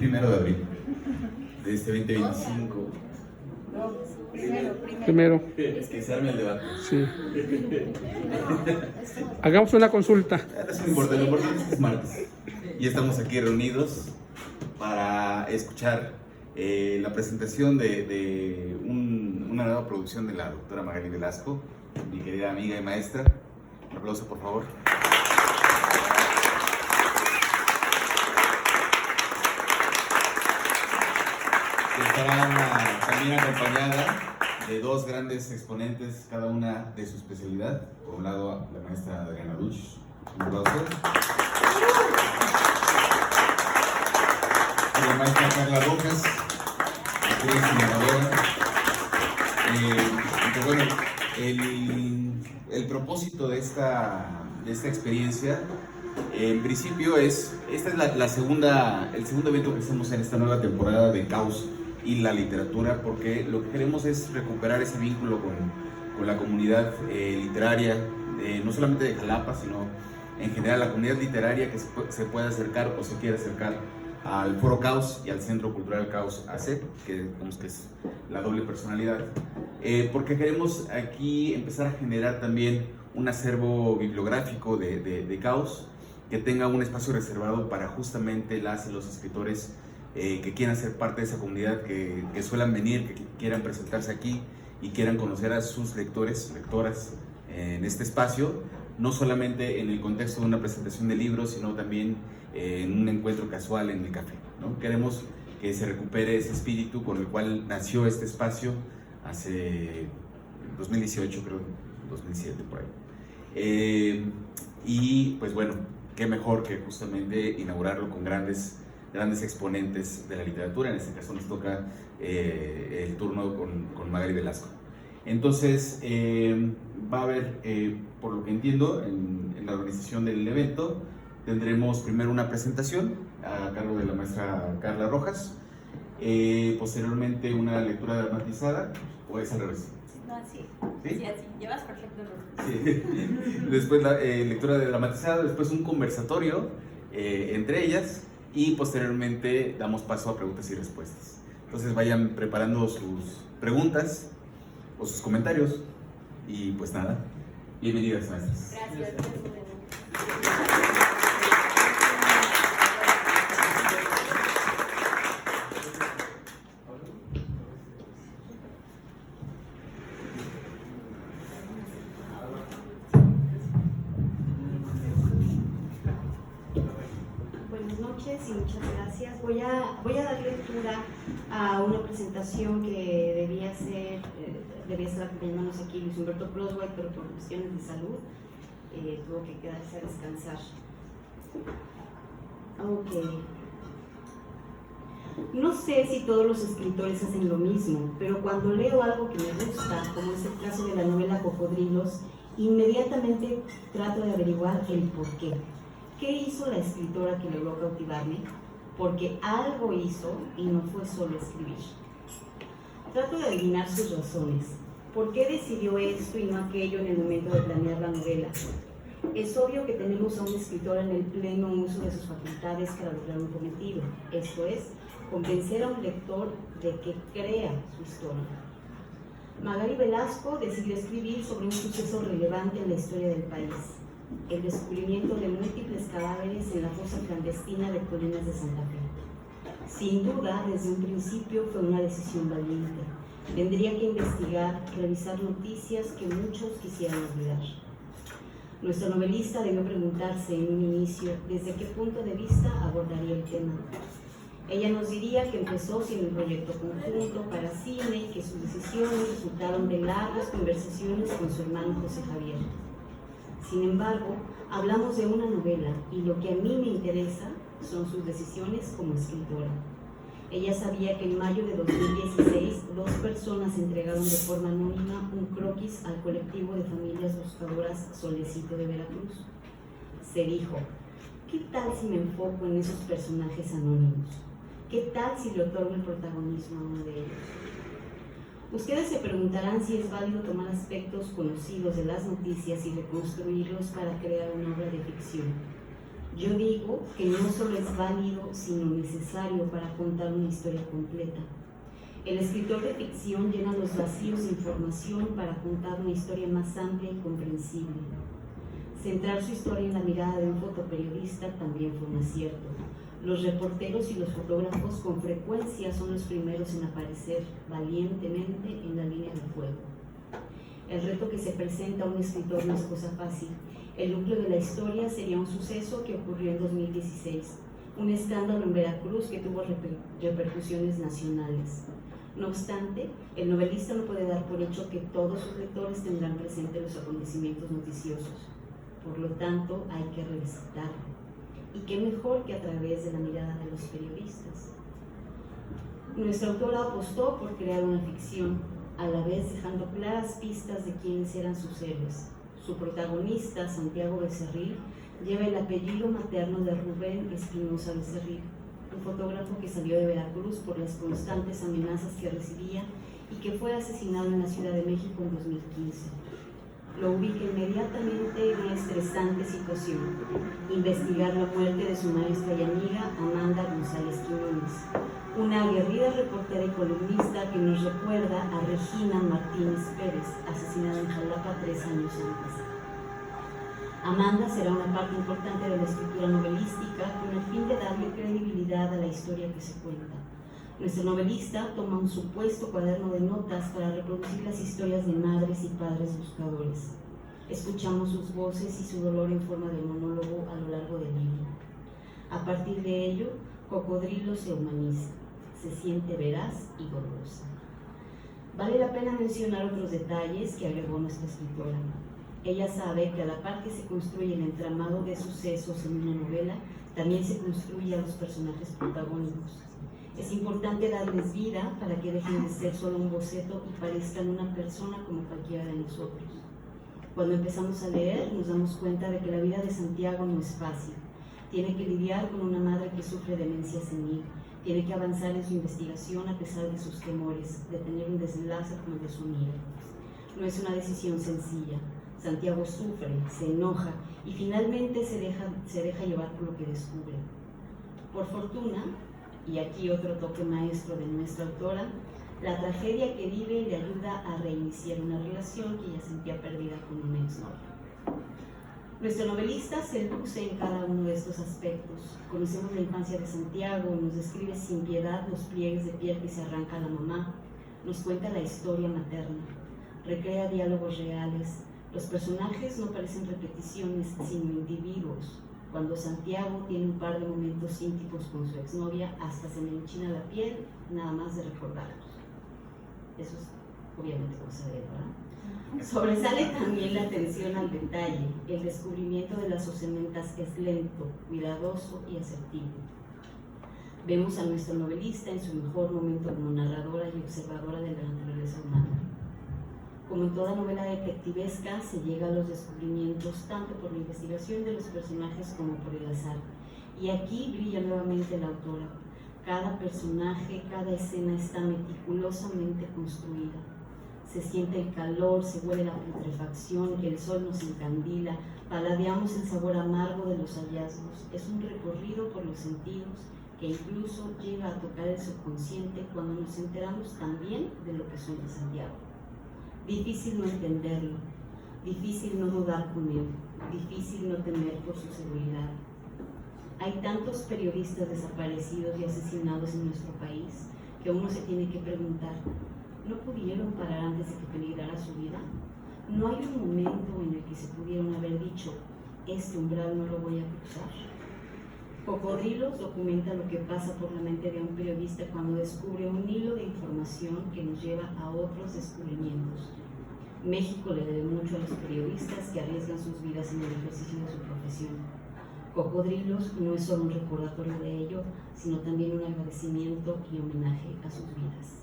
1 de abril de este 2025. Primero. Es que se arme el debate. Sí. Hagamos una consulta. Eso no importa, lo importante es que es martes. Y estamos aquí reunidos para escuchar la presentación de una nueva producción de la doctora Magali Velasco, mi querida amiga y maestra. Un aplauso, por favor. Estará también acompañada de dos grandes exponentes, cada una de su especialidad. Por un lado, la maestra Adriana Duch. Un aplauso. Y la maestra Carla Rojas, actriz y pues bueno, el propósito de esta experiencia, en principio esta es el segundo evento que hacemos en esta nueva temporada de Caos y la literatura, porque lo que queremos es recuperar ese vínculo con la comunidad literaria, no solamente de Jalapa, sino en general la comunidad literaria que se puede acercar o se quiere acercar al Foro Caos y al Centro Cultural Caos AC, que digamos que es la doble personalidad, porque queremos aquí empezar a generar también un acervo bibliográfico de Caos, que tenga un espacio reservado para justamente las y los escritores que quieran ser parte de esa comunidad, que suelan venir, que quieran presentarse aquí y quieran conocer a sus lectores, lectoras en este espacio, no solamente en el contexto de una presentación de libros, sino también en un encuentro casual en el café, ¿no? Queremos que se recupere ese espíritu con el cual nació este espacio hace 2018, creo, 2007 por ahí. Y pues bueno, qué mejor que justamente inaugurarlo con grandes exponentes de la literatura. En este caso nos toca el turno con Magali Velasco. Entonces va a haber, por lo que entiendo, en la organización del evento tendremos primero una presentación a cargo de la maestra Carla Rojas, posteriormente una lectura dramatizada, o es al revés. No, así. ¿Sí? Sí, así. Llevas perfecto el orden. Sí. Después la lectura dramatizada, después un conversatorio entre ellas, y posteriormente damos paso a preguntas y respuestas. Entonces vayan preparando sus preguntas o sus comentarios, y pues nada, bienvenidas, maestras. Gracias. Buenas noches y muchas gracias. Voy a dar lectura a una presentación que debía estar acompañándonos aquí Luis Humberto Croswell, pero por cuestiones de salud tuvo que quedarse a descansar. Ok. No sé si todos los escritores hacen lo mismo, pero cuando leo algo que me gusta, como es el caso de la novela Cocodrilos, inmediatamente trato de averiguar el porqué. ¿Qué hizo la escritora que logró cautivarme? Porque algo hizo y no fue solo escribir. Trato de adivinar sus razones. ¿Por qué decidió esto y no aquello en el momento de planear la novela? Es obvio que tenemos a una escritora en el pleno uso de sus facultades para lograr un cometido. Esto es, convencer a un lector de que crea su historia. Magali Velasco decidió escribir sobre un suceso relevante en la historia del país: el descubrimiento de múltiples cadáveres en la fosa clandestina de Colinas de Santa Fe. Sin duda, desde un principio fue una decisión valiente. Tendría que investigar, revisar noticias que muchos quisieran olvidar. Nuestra novelista debió preguntarse en un inicio desde qué punto de vista abordaría el tema. Ella nos diría que empezó sin un proyecto conjunto para cine y que sus decisiones resultaron de largas conversaciones con su hermano José Javier. Sin embargo, hablamos de una novela y lo que a mí me interesa son sus decisiones como escritora. Ella sabía que en mayo de 2016 2 personas entregaron de forma anónima un croquis al colectivo de familias buscadoras Solecito de Veracruz. Se dijo, ¿qué tal si me enfoco en esos personajes anónimos? ¿Qué tal si le otorgo el protagonismo a uno de ellos? Ustedes se preguntarán si es válido tomar aspectos conocidos de las noticias y reconstruirlos para crear una obra de ficción. Yo digo que no solo es válido, sino necesario para contar una historia completa. El escritor de ficción llena los vacíos de información para contar una historia más amplia y comprensible. Centrar su historia en la mirada de un fotoperiodista también fue un acierto. Los reporteros y los fotógrafos con frecuencia son los primeros en aparecer valientemente en la línea de fuego. El reto que se presenta a un escritor no es cosa fácil. El núcleo de la historia sería un suceso que ocurrió en 2016, un escándalo en Veracruz que tuvo repercusiones nacionales. No obstante, el novelista no puede dar por hecho que todos sus lectores tendrán presente los acontecimientos noticiosos. Por lo tanto, hay que revisitarlo. Y qué mejor que a través de la mirada de los periodistas. Nuestra autora apostó por crear una ficción, a la vez dejando claras pistas de quiénes eran sus héroes. Su protagonista, Santiago Becerril, lleva el apellido materno de Rubén Espinosa Becerril, un fotógrafo que salió de Veracruz por las constantes amenazas que recibía y que fue asesinado en la Ciudad de México en 2015. Lo ubica inmediatamente en una estresante situación: investigar la muerte de su maestra y amiga Amanda González Quiñones, una aguerrida reportera y columnista que nos recuerda a Regina Martínez Pérez, asesinada en Jalapa 3 años antes. Amanda será una parte importante de la escritura novelística con el fin de darle credibilidad a la historia que se cuenta. Nuestro novelista toma un supuesto cuaderno de notas para reproducir las historias de madres y padres buscadores. Escuchamos sus voces y su dolor en forma de monólogo a lo largo del libro. A partir de ello, Cocodrilo se humaniza, se siente veraz y dolorosa. Vale la pena mencionar otros detalles que agregó nuestra escritora. Ella sabe que a la par que se construye el entramado de sucesos en una novela, también se construye a los personajes protagónicos. Es importante darles vida para que dejen de ser solo un boceto y parezcan una persona como cualquiera de nosotros. Cuando empezamos a leer, nos damos cuenta de que la vida de Santiago no es fácil. Tiene que lidiar con una madre que sufre demencia senil. Tiene que avanzar en su investigación a pesar de sus temores, de tener un desenlace como el de su amiga. No es una decisión sencilla. Santiago sufre, se enoja y finalmente se deja llevar por lo que descubre. Por fortuna, y aquí otro toque maestro de nuestra autora, la tragedia que vive le ayuda a reiniciar una relación que ya sentía perdida con un exnovio. Nuestro novelista se luce en cada uno de estos aspectos. Conocemos la infancia de Santiago, nos describe sin piedad los pliegues de piel que se arranca a la mamá, nos cuenta la historia materna, recrea diálogos reales. Los personajes no parecen repeticiones, sino individuos. Cuando Santiago tiene un par de momentos íntimos con su exnovia, hasta se le enchina la piel, nada más de recordarlos. Eso es obviamente cosa de él, ¿verdad? Sobresale también la atención al detalle. El descubrimiento de las osamentas es lento, cuidadoso y asertivo. Vemos a nuestro novelista en su mejor momento como narradora y observadora de la naturaleza humana. Como en toda novela detectivesca, se llega a los descubrimientos tanto por la investigación de los personajes como por el azar. Y aquí brilla nuevamente la autora. Cada personaje, cada escena está meticulosamente construida. Se siente el calor, se huele la putrefacción, el sol nos encandila, paladeamos el sabor amargo de los hallazgos. Es un recorrido por los sentidos que incluso llega a tocar el subconsciente cuando nos enteramos también de lo que sueña Santiago. Difícil no entenderlo, difícil no dudar con él, difícil no temer por su seguridad. Hay tantos periodistas desaparecidos y asesinados en nuestro país que uno se tiene que preguntar, ¿no pudieron parar antes de que peligrara su vida? ¿No hay un momento en el que se pudieron haber dicho, este umbral no lo voy a cruzar? Cocodrilos documenta lo que pasa por la mente de un periodista cuando descubre un hilo de información que nos lleva a otros descubrimientos. México le debe mucho a los periodistas que arriesgan sus vidas en el ejercicio de su profesión. Cocodrilos no es solo un recordatorio de ello, sino también un agradecimiento y homenaje a sus vidas.